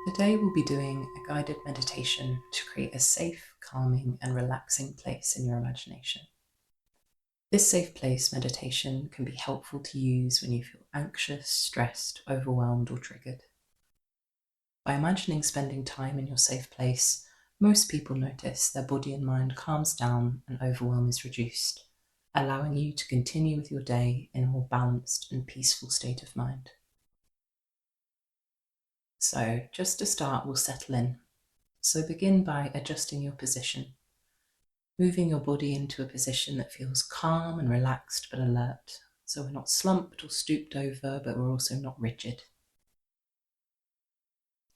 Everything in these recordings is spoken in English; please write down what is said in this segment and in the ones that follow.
Today we'll be doing a guided meditation to create a safe, calming, and relaxing place in your imagination. This safe place meditation can be helpful to use when you feel anxious, stressed, overwhelmed, or triggered. By imagining spending time in your safe place, most people notice their body and mind calms down and overwhelm is reduced, allowing you to continue with your day in a more balanced and peaceful state of mind. So, just to start, we'll settle in. So begin by adjusting your position, moving your body into a position that feels calm and relaxed but alert. So we're not slumped or stooped over, but we're also not rigid.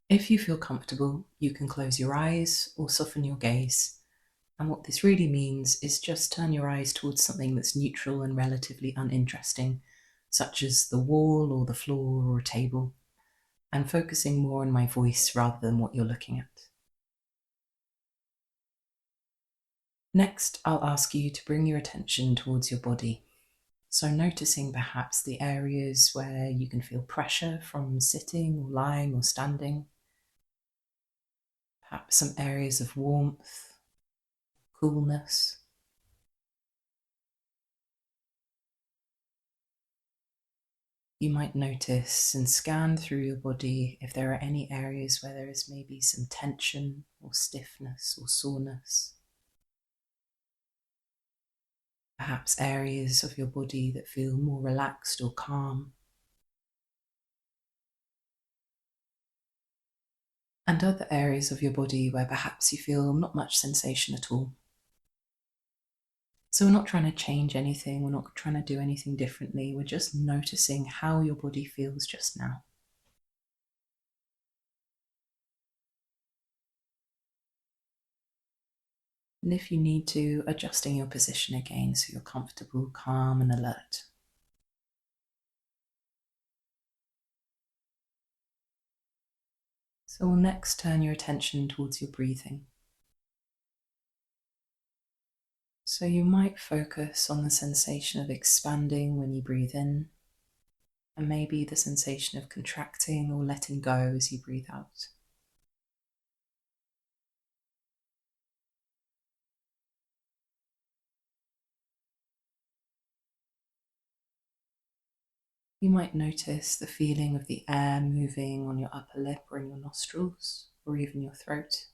If you feel comfortable, you can close your eyes or soften your gaze. And what this really means is just turn your eyes towards something that's neutral and relatively uninteresting, such as the wall or the floor or a table, and focusing more on my voice rather than what you're looking at. Next, I'll ask you to bring your attention towards your body. So noticing perhaps the areas where you can feel pressure from sitting or lying or standing. Perhaps some areas of warmth, coolness. You might notice and scan through your body if there are any areas where there is maybe some tension or stiffness or soreness. Perhaps areas of your body that feel more relaxed or calm. And other areas of your body where perhaps you feel not much sensation at all. So we're not trying to change anything, we're not trying to do anything differently, we're just noticing how your body feels just now. And if you need to, adjusting your position again so you're comfortable, calm, and alert. So we'll next turn your attention towards your breathing. So you might focus on the sensation of expanding when you breathe in, and maybe the sensation of contracting or letting go as you breathe out. You might notice the feeling of the air moving on your upper lip or in your nostrils, or even your throat.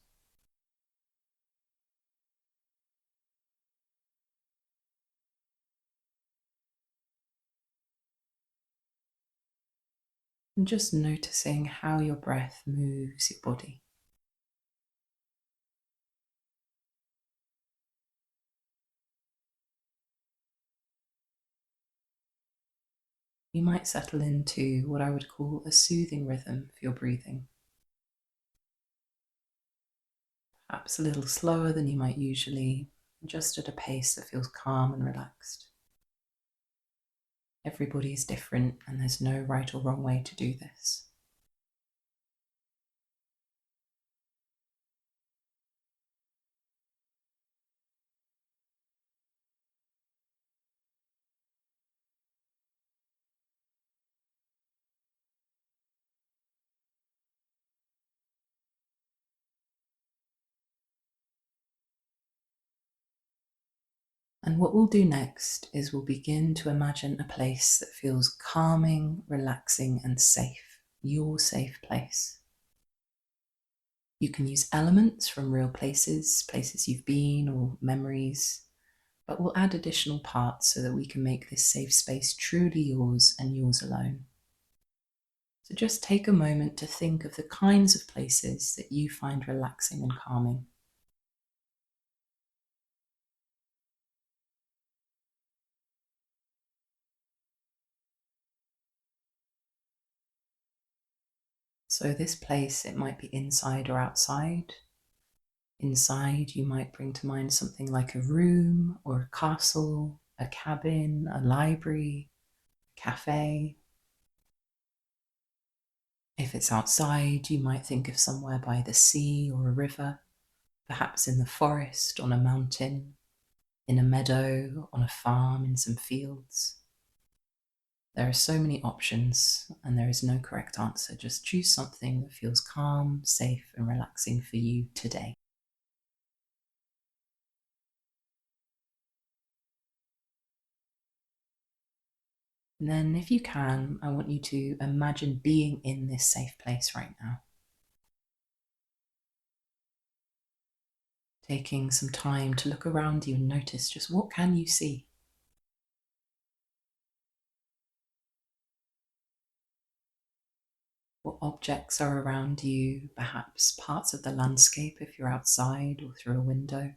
And just noticing how your breath moves your body. You might settle into what I would call a soothing rhythm for your breathing. Perhaps a little slower than you might usually, just at a pace that feels calm and relaxed. Everybody is different and there's no right or wrong way to do this. And what we'll do next is we'll begin to imagine a place that feels calming, relaxing, and safe, your safe place. You can use elements from real places, places you've been, or memories, but we'll add additional parts so that we can make this safe space truly yours and yours alone. So just take a moment to think of the kinds of places that you find relaxing and calming. So this place, it might be inside or outside. Inside, you might bring to mind something like a room or a castle, a cabin, a library, a cafe. If it's outside, you might think of somewhere by the sea or a river, perhaps in the forest, on a mountain, in a meadow, on a farm, in some fields. There are so many options and there is no correct answer. Just choose something that feels calm, safe, and relaxing for you today. And then, if you can, I want you to imagine being in this safe place right now. Taking some time to look around you and notice just what can you see? What objects are around you, perhaps parts of the landscape if you're outside or through a window.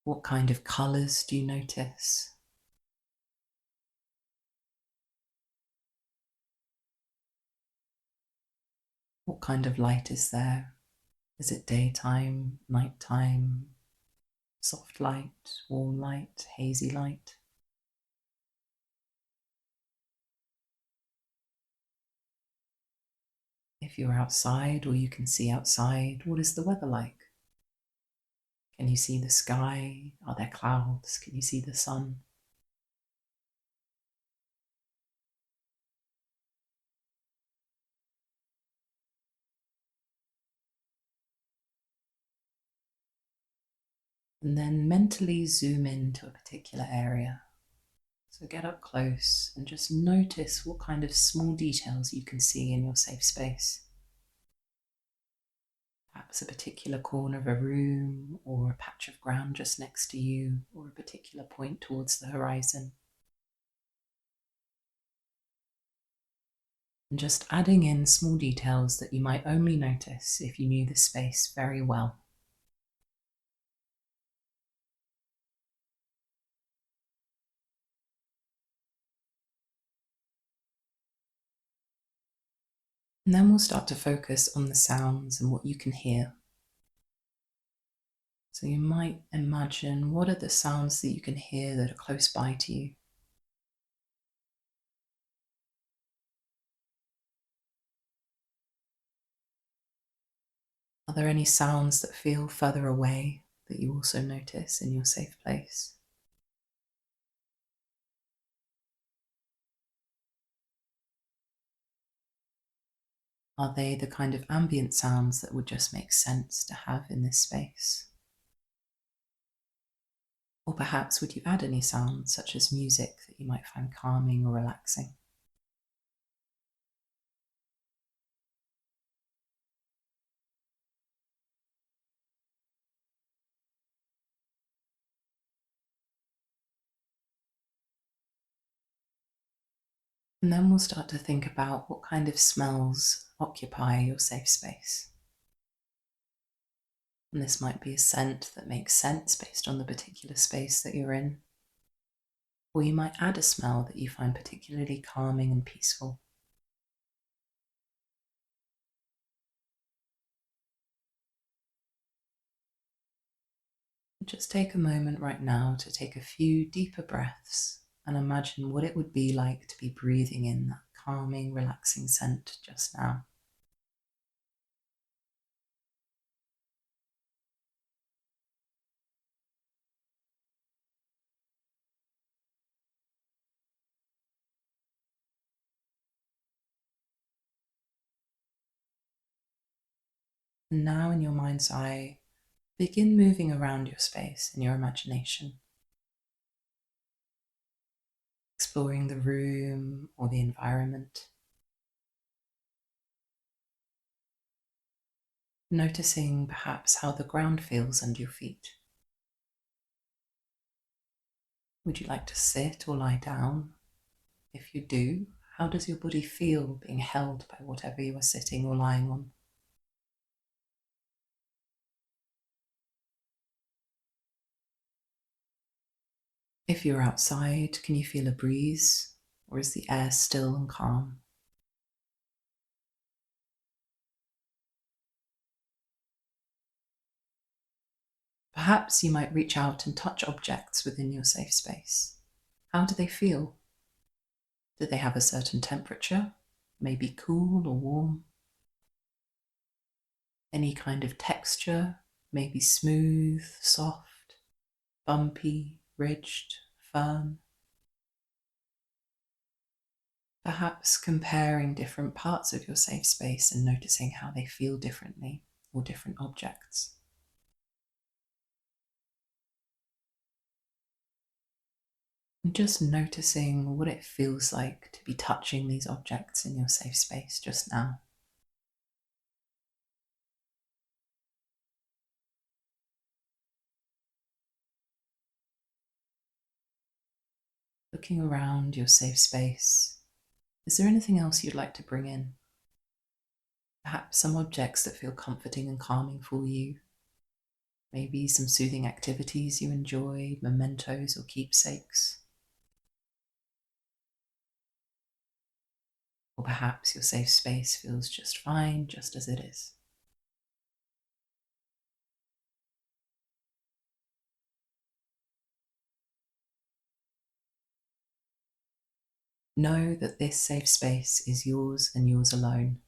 What kind of colours do you notice? What kind of light is there? Is it daytime, nighttime, soft light, warm light, hazy light? If you're outside or you can see outside, what is the weather like? Can you see the sky? Are there clouds? Can you see the sun? And then mentally zoom into a particular area. So get up close and just notice what kind of small details you can see in your safe space. Perhaps a particular corner of a room, or a patch of ground just next to you, or a particular point towards the horizon. And just adding in small details that you might only notice if you knew the space very well. And then we'll start to focus on the sounds and what you can hear. So you might imagine, what are the sounds that you can hear that are close by to you? Are there any sounds that feel further away that you also notice in your safe place? Are they the kind of ambient sounds that would just make sense to have in this space? Or perhaps would you add any sounds such as music that you might find calming or relaxing? And then we'll start to think about what kind of smells occupy your safe space. And this might be a scent that makes sense based on the particular space that you're in. Or you might add a smell that you find particularly calming and peaceful. Just take a moment right now to take a few deeper breaths and imagine what it would be like to be breathing in that calming, relaxing scent just now. And now, in your mind's eye, begin moving around your space in your imagination, exploring the room or the environment, noticing perhaps how the ground feels under your feet. Would you like to sit or lie down? If you do, how does your body feel being held by whatever you are sitting or lying on? If you're outside, can you feel a breeze, or is the air still and calm? Perhaps you might reach out and touch objects within your safe space. How do they feel? Do they have a certain temperature? Maybe cool or warm? Any kind of texture, maybe smooth, soft, bumpy, ridged, firm. Perhaps comparing different parts of your safe space and noticing how they feel differently, or different objects. And just noticing what it feels like to be touching these objects in your safe space just now. Looking around your safe space, is there anything else you'd like to bring in? Perhaps some objects that feel comforting and calming for you. Maybe some soothing activities you enjoy, mementos or keepsakes. Or perhaps your safe space feels just fine, just as it is. Know that this safe space is yours and yours alone.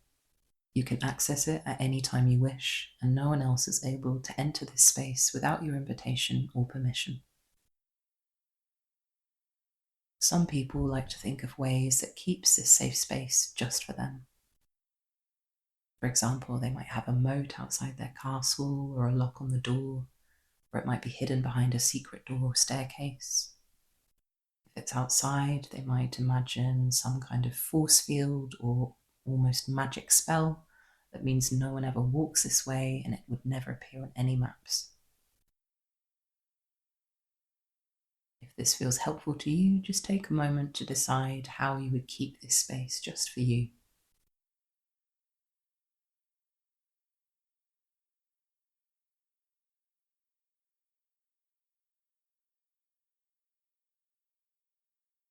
You can access it at any time you wish, and no one else is able to enter this space without your invitation or permission. Some people like to think of ways that keeps this safe space just for them. For example, they might have a moat outside their castle or a lock on the door, or it might be hidden behind a secret door or staircase. If it's outside, they might imagine some kind of force field or almost magic spell that means no one ever walks this way and it would never appear on any maps. If this feels helpful to you, just take a moment to decide how you would keep this space just for you.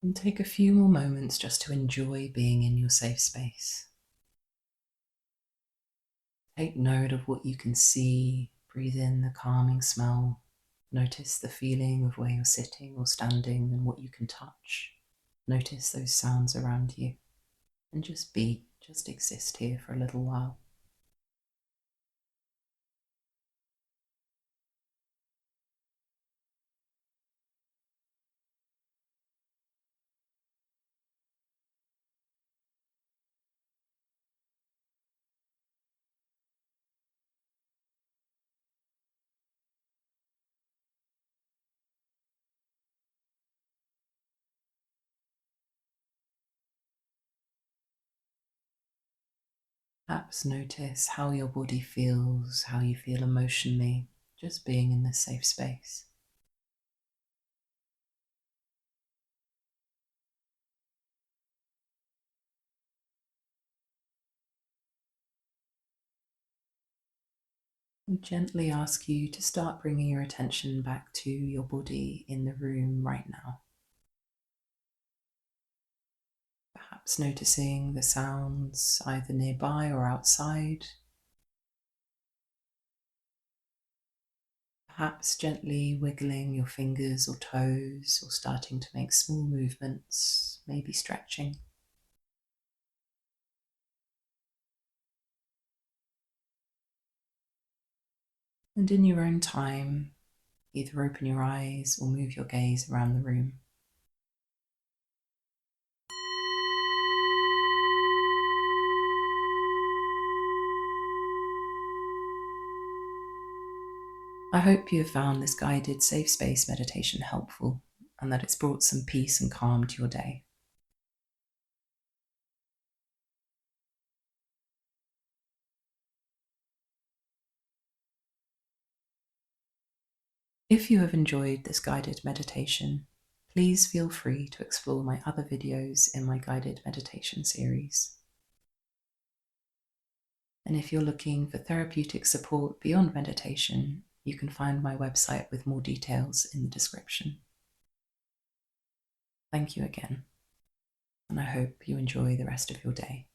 And take a few more moments just to enjoy being in your safe space. Take note of what you can see, breathe in the calming smell, notice the feeling of where you're sitting or standing and what you can touch. Notice those sounds around you and just be, just exist here for a little while. Perhaps notice how your body feels, how you feel emotionally, just being in this safe space. And gently ask you to start bringing your attention back to your body in the room right now. Perhaps noticing the sounds either nearby or outside. Perhaps gently wiggling your fingers or toes or starting to make small movements, maybe stretching. And in your own time, either open your eyes or move your gaze around the room. I hope you have found this guided safe space meditation helpful and that it's brought some peace and calm to your day. If you have enjoyed this guided meditation, please feel free to explore my other videos in my guided meditation series. And if you're looking for therapeutic support beyond meditation, you can find my website with more details in the description. Thank you again, and I hope you enjoy the rest of your day.